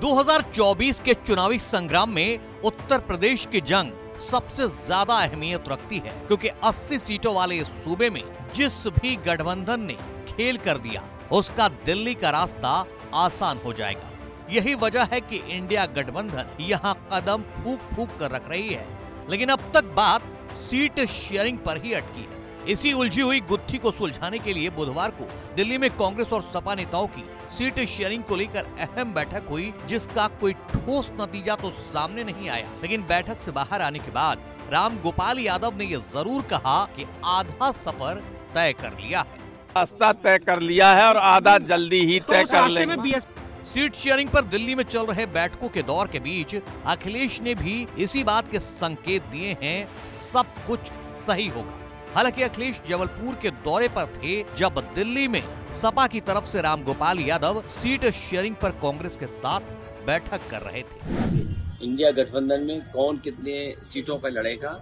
2024 के चुनावी संग्राम में उत्तर प्रदेश की जंग सबसे ज्यादा अहमियत रखती है, क्योंकि 80 सीटों वाले इस सूबे में जिस भी गठबंधन ने खेल कर दिया उसका दिल्ली का रास्ता आसान हो जाएगा। यही वजह है कि इंडिया गठबंधन यहां कदम फूंक फूंक कर रख रही है, लेकिन अब तक बात सीट शेयरिंग पर ही अटकी है। इसी उलझी हुई गुत्थी को सुलझाने के लिए बुधवार को दिल्ली में कांग्रेस और सपा नेताओं की सीट शेयरिंग को लेकर अहम बैठक हुई, जिसका कोई ठोस नतीजा तो सामने नहीं आया। लेकिन बैठक से बाहर आने के बाद राम गोपाल यादव ने यह जरूर कहा कि आधा सफर तय कर लिया है, रास्ता तय कर लिया है और आधा जल्दी ही तय कर लेंगे। सीट शेयरिंग पर दिल्ली में चल रहे बैठकों के दौर के बीच अखिलेश ने भी इसी बात के संकेत दिए हैं, सब कुछ सही होगा। हालांकि अखिलेश जबलपुर के दौरे पर थे जब दिल्ली में सपा की तरफ से राम गोपाल यादव सीट शेयरिंग पर कांग्रेस के साथ बैठक कर रहे थे। इंडिया गठबंधन में कौन कितने सीटों पर लड़ेगा,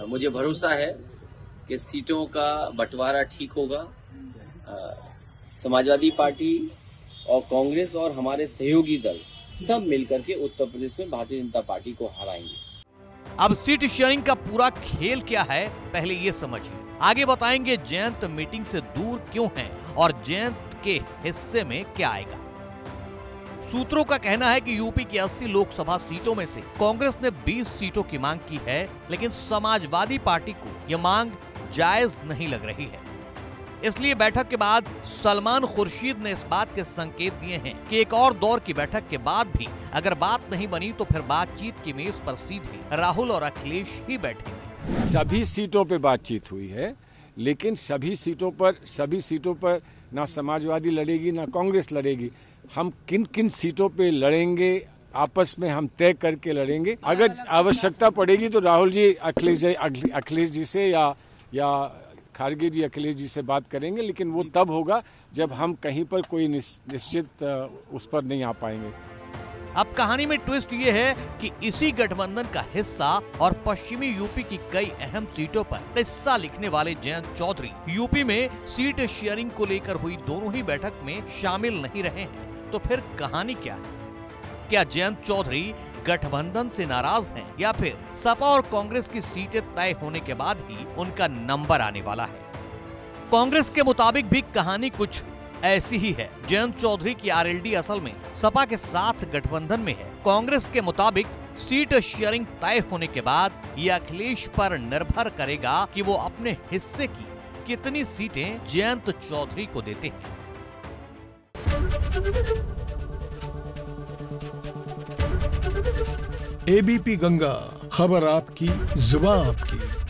मुझे भरोसा है कि सीटों का बंटवारा ठीक होगा। समाजवादी पार्टी और कांग्रेस और हमारे सहयोगी दल सब मिलकर के उत्तर प्रदेश में भारतीय जनता पार्टी को हराएंगे। अब सीट शेयरिंग का पूरा खेल क्या है, पहले ये समझिए। आगे बताएंगे जयंत मीटिंग से दूर क्यों है और जयंत के हिस्से में क्या आएगा। सूत्रों का कहना है कि यूपी की 80 लोकसभा सीटों में से कांग्रेस ने 20 सीटों की मांग की है, लेकिन समाजवादी पार्टी को यह मांग जायज नहीं लग रही है। इसलिए बैठक के बाद सलमान खुर्शीद ने इस बात के संकेत दिए हैं कि एक और दौर की बैठक के बाद भी अगर बात नहीं बनी तो फिर बातचीत की मेज पर सीधे राहुल और अखिलेश ही बैठेंगे। सभी सीटों पे बातचीत हुई है, लेकिन सभी सीटों पर ना समाजवादी लड़ेगी ना कांग्रेस लड़ेगी। हम किन किन सीटों पे लड़ेंगे आपस में हम तय करके लड़ेंगे। अगर आवश्यकता पड़ेगी तो राहुल जी अखिलेश जी से या खारगे जी अखिलेश जी से बात करेंगे, लेकिन वो तब होगा जब हम कहीं पर कोई निश्चित उस पर नहीं आ पाएंगे। अब कहानी में ट्विस्ट ये है कि इसी गठबंधन का हिस्सा और पश्चिमी यूपी की कई अहम सीटों पर किस्सा लिखने वाले जयंत चौधरी यूपी में सीट शेयरिंग को लेकर हुई दोनों ही बैठक में शामिल नहीं रहे हैं। तो फिर कहानी क्या है? क्या जयंत चौधरी गठबंधन से नाराज हैं या फिर सपा और कांग्रेस की सीटें तय होने के बाद ही उनका नंबर आने वाला है? कांग्रेस के मुताबिक भी कहानी कुछ ऐसी ही है। जयंत चौधरी की आरएलडी असल में सपा के साथ गठबंधन में है। कांग्रेस के मुताबिक सीट शेयरिंग तय होने के बाद ये अखिलेश पर निर्भर करेगा कि वो अपने हिस्से की कितनी सीटें जयंत चौधरी को देते हैं। एबीपी गंगा, खबर आपकी, जुबान आपकी।